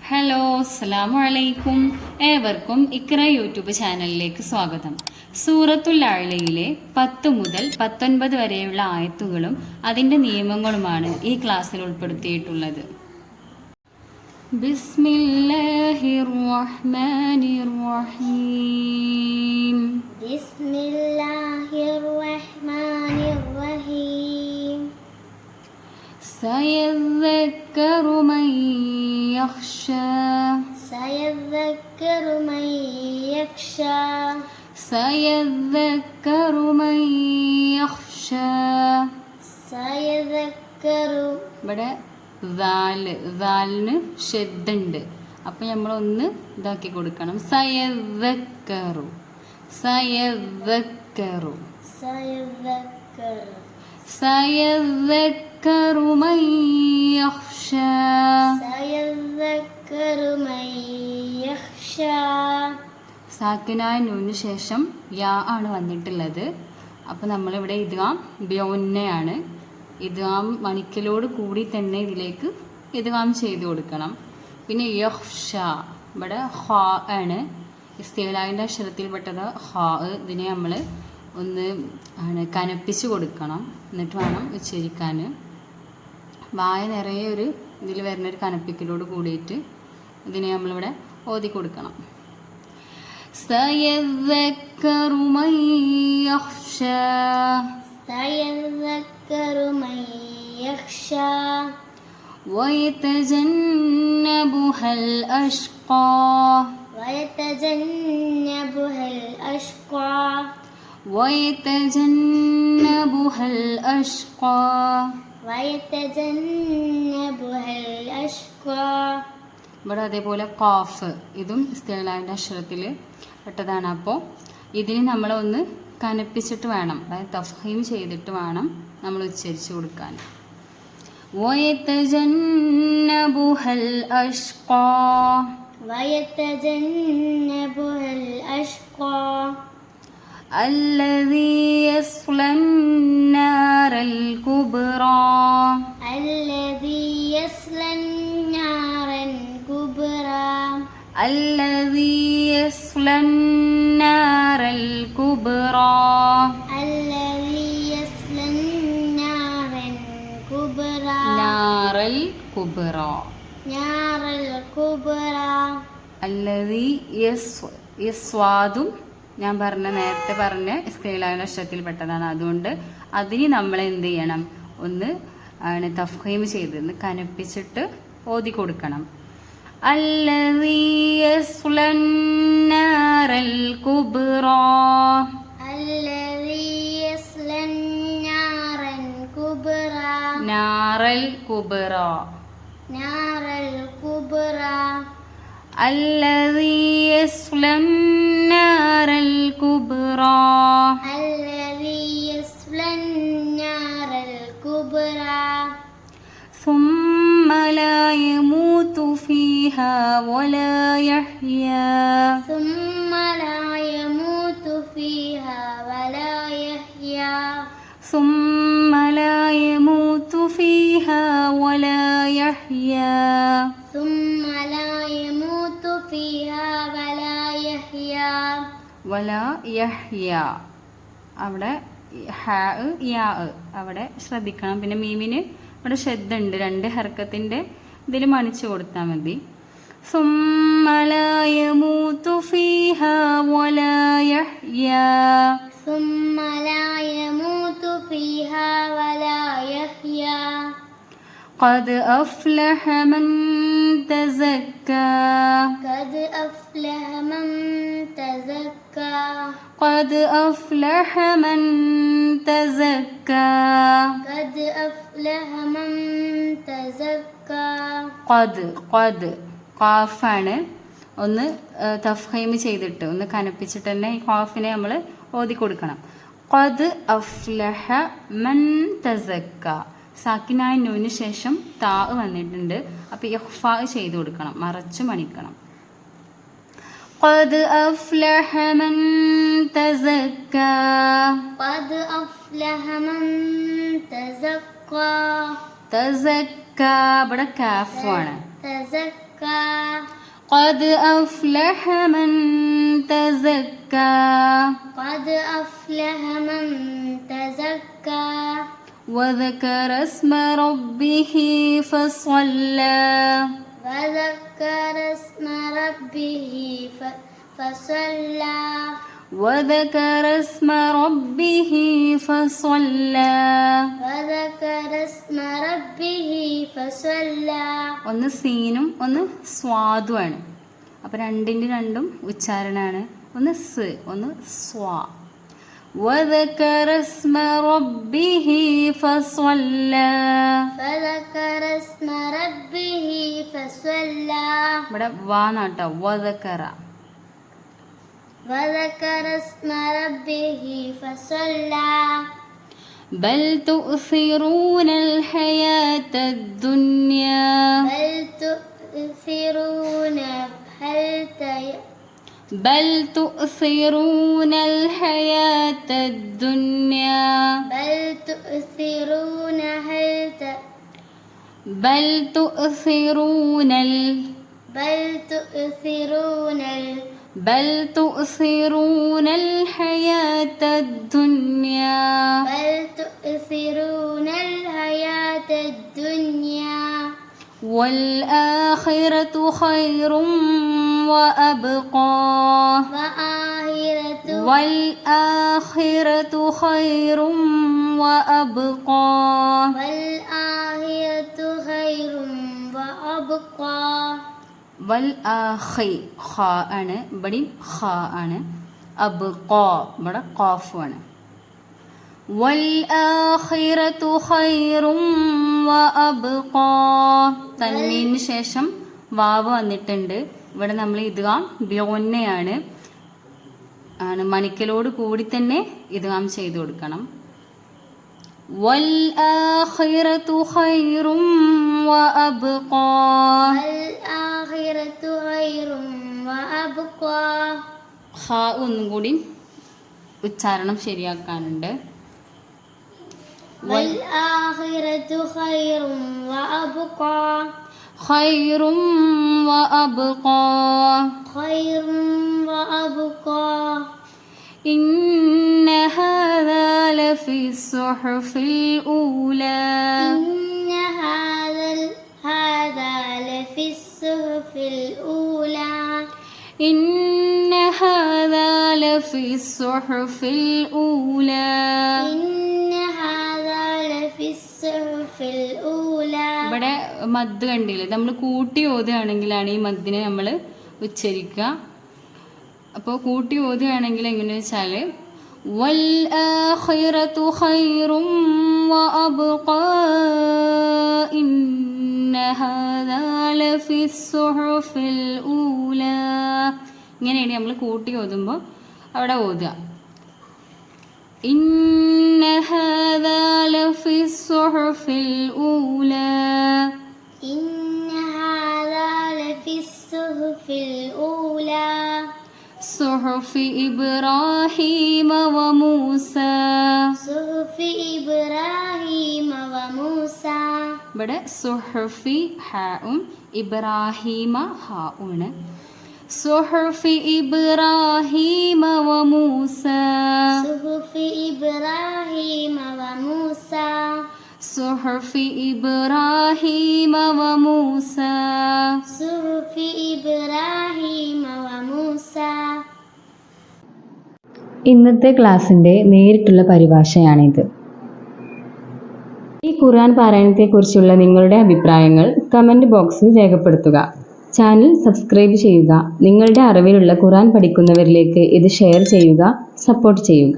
Hello, അസ്സലാമു അലൈക്കും. ഏവർക്കും ഇക്ര യൂട്യൂബ് ചാനലിലേക്ക് സ്വാഗതം. സൂറത്തുൽ അഅലയിലെ 10 മുതൽ 19 വരെയുള്ള ആയത്തുകളും അതിൻ്റെ നിയമങ്ങളുമാണ് ഈ ക്ലാസ്സിൽ ഉൾപ്പെടുത്തിയിട്ടുള്ളത്. ബിസ്മില്ലാഹിർ റഹ്മാനിർ റഹീം. ബിസ്മില്ലാഹിർ റഹ്മാനിർ റഹീം. സയദ്ദക്കറു മൻ യഖ്ശാ. സയദ്ദക്കറു മൻ യഖ്ശാ. സയദ്ദക്കറു മൻ യഖ്ശാ. സയദ്ദക്കറു. ഇവിടെ ദാലിന് ഷെദ്ദുണ്ട്, അപ്പം നമ്മളൊന്ന് ഇതാക്കി കൊടുക്കണം. സയദ്ദക്കറു സയദ്ദക്കറു സയദ്ദക്കറു. സയദ്ദക്കറു മൻ യഖ്ശാ. സയദ്ദക്കറു മൻ യഖ്ശാ. സാക്കിനായ നൂന് ശേഷം യാ ആണ് വന്നിട്ടുള്ളത്. അപ്പോൾ നമ്മളിവിടെ ഇദ്ഗാം ബിയൊന്നയാണ്. ഇദ്ഗാം മണിക്കലോട് കൂടി തന്നെ ഇതിലേക്ക് ഇദ്ഗാം ചെയ്ത് കൊടുക്കണം. പിന്നെ യഖ്ശ, ഇവിടെ ഹാ ആണ്, ഇസ്തിഗ്ലാലിൻ്റെ അക്ഷരത്തിൽപ്പെട്ടത് ഹാ. ഇതിനെ നമ്മൾ ഒന്ന് കനപ്പിച്ച് കൊടുക്കണം, എന്നിട്ട് വേണം ഉച്ചരിക്കാൻ. വായ നിറയെ ഇതിൽ വരുന്നൊരു കനപ്പിക്കലോട് കൂടിയിട്ട് ഇതിനെ നമ്മളിവിടെ ഓതി കൊടുക്കണം. സയദ്ദക്കറു മൻ യഖ്ശാ. സയദ്ദക്കറു മൻ യഖ്ശാ. വയതജന്നബുഹൽ അഷ്ഖാ. വയതജന്നബുഹൽ അഷ്ഖാ. വയതജന്നബുഹൽ അഷ്ഖാ. വയതജന്നബുഹൽ അഷ്ഖാ. ഇവിടെ അതേപോലെ ഖാഫ്, ഇതും ഇസ്തിഗ്ലാലിൻ്റെ അക്ഷരത്തിൽ പെട്ടതാണ്. അപ്പോൾ ഇതിന് നമ്മളൊന്ന് കനപ്പിച്ചിട്ട് വേണം, അതായത് തഫ്ഹീം ചെയ്തിട്ട് വേണം നമ്മൾ ഉച്ചരിച്ച് കൊടുക്കാൻ. വയതജന്നബുഹൽ അഷ്ഖാ. വയതജന്നബുഹൽ അഷ്ഖാ. الذي يصلى النار الكبرى. الذي يصلى النار الكبرى. الذي يصلى النار الكبرى. الذي يصلى النار الكبرى. نار الكبرى. نار الكبرى. الذي യസ്വാദും ഞാൻ നേരത്തെ പറഞ്ഞ ഇസ്തിഗ്ലാലിൻ്റെ അക്ഷരത്തിൽപ്പെട്ടതാണ്. അതുകൊണ്ട് അതിന് നമ്മൾ എന്ത് ചെയ്യണം, ഒന്ന് തഫ്ഹീം ചെയ്ത് കനപ്പിച്ചിട്ട് ഓതി കൊടുക്കണം. الذي يصلى النار الكبرى. الذي يصلى النار الكبرى. نار الكبرى. نار الكبرى. الذي يصلى النار الكبرى. الذي يصلى النار الكبرى. ثم لا يموت فيها ولا يحيا. ثم لا يموت فيها ولا يحيا. ثم لا يموت فيها ولا يحيا. ثم لا يموت فيها ولا يحيا. ولا يحيا, അവിടെ ഹാ യാ അവിടെ ശ്രദ്ധിക്കണം. പിന്നെ മീമിന് ഇവിടെ ഷെദ്ദുണ്ട്, 2 ഹർക്കത്തിൻ്റെ ഇതിൽ മണിച്ചു കൊടുത്താൽ മതി. ثم لا يموت فيها ولا يحيا. ثم لا يموت فيها ولا يحيا. قد أفلح من تزكى. قد أفلح من تزكى. قد أفلح من تزكى. قد أفلح من تزكى. قد ഖാഫാണ്, ഒന്ന് തഫ്ഹീം ചെയ്തിട്ട് ഒന്ന് കനപ്പിച്ചിട്ട് തന്നെ ഈ ഖാഫിനെ നമ്മൾ ഓതി കൊടുക്കണം. ഖദ് അഫ്ലഹ മൻ തസക്ക. സാക്കിനായ നൂന് ശേഷം താ വന്നിട്ടുണ്ട്, അപ്പോൾ ഇഖ്ഫാ ചെയ്ത് കൊടുക്കണം, മറച്ചു മണിക്കണം. ഖദ് അഫ്ലഹ മൻ തസക്ക. قد أفلح من تزكى. തസക്ക, ഇവിടെ കാഫാണ്. تزكى. قد أفلح من تزكى قد أفلح من تزكى وذكر اسم ربه فصلى وذكر اسم ربه فصلى وذكر اسم ربه فصلى وذكر اسم ربه فصلى ഒന്ന് സീനും ഒന്ന് സ്വാദുമാണ്. അപ്പോൾ രണ്ടും ഉച്ചാരണമാണ്. ഒന്ന് സ് ഒന്ന് സ്വാ. وذكر اسم ربه فصلى وذكر اسم ربه فصلى ഇവിടെ വാ നാട്ടോ വദക്കറ. وذكر اسم ربه فصلى بل تؤثرون الحياة الدنيا بل تؤثرون بل تؤثرون الحياة الدنيا بل تؤثرون بل تؤثرون بل تؤثرون بل تؤثرون الحياة الدنيا بل تؤثرون الحياة الدنيا والآخرة خير وأبقى والآخرة خير وأبقى والآخرة خير وأبقى والآخي خا ആണ് ഇവിടെ ഖാ ആണ്. അബ്ഖാ ഇവിടെ ഖാഫ് ആണ്. والآخرة خير وأبقى തൻവീനു ശേഷം വാവ് വന്നിട്ടുണ്ട്. ഇവിടെ നമ്മൾ ഇദ്ഗാം ബിയോന്നയാണ് മണിക്കലോട് കൂടി തന്നെ ഇദ്ഗാം ചെയ്തു കൊടുക്കണം. والآخرة خير وأبقى والآخرة خير وأبقى ഖാ ഒന്നും കൂടി ഉച്ചാരണം ശരിയാക്കാനുണ്ട്. والآخرة خير وأبقى خير وأبقى خير وأبقى إن هذا لفي الصحف الأولى إن هذا لفي الصحف الأولى إن هذا لفي الصحف الأولى إن هذا لفي الصحف الأولى ഇവിടെ മദ് കണ്ടില്ലേ, നമ്മൾ കൂട്ടി ഓതുകയാണെങ്കിലാണ് ഈ മദ്ദിനെ നമ്മൾ ഉച്ചരിക്കുക. അപ്പോൾ കൂട്ടി ഓതുകയാണെങ്കിൽ എങ്ങനെയാണെന്ന് വെച്ചാൽ والآخرة خير وأبقى إن هذا لفي الصحف الأولى ഇങ്ങനെയാണ് നമ്മൾ കൂട്ടി ഓതുമ്പോൾ അവിടെ ഓതുക. إن هذا لفي الصحف الأولى إن هذا لفي الصحف الأولى صحف إبراهيم وموسى صحف إبراهيم وموسى ഇവിടെ സുഹഫി ഹാഉം ഇബ്രാഹീമ ഹാഉണ്. صحف إبراهيم وموسى صحف إبراهيم وموسى صحف إبراهيم وموسى صحف إبراهيم وموسى ഇന്നത്തെ ക്ലാസ്സിൻ്റെ നേരിട്ടുള്ള പരിഭാഷയാണിത്. ഈ ഖുർആൻ പാരായണത്തെക്കുറിച്ചുള്ള നിങ്ങളുടെ അഭിപ്രായങ്ങൾ കമൻറ്റ് ബോക്സിൽ രേഖപ്പെടുത്തുക. ചാനൽ സബ്സ്ക്രൈബ് ചെയ്യുക. നിങ്ങളുടെ അറിവിലുള്ള ഖുർആൻ പഠിക്കുന്നവരിലേക്ക് ഇത് ഷെയർ ചെയ്യുക, സപ്പോർട്ട് ചെയ്യുക.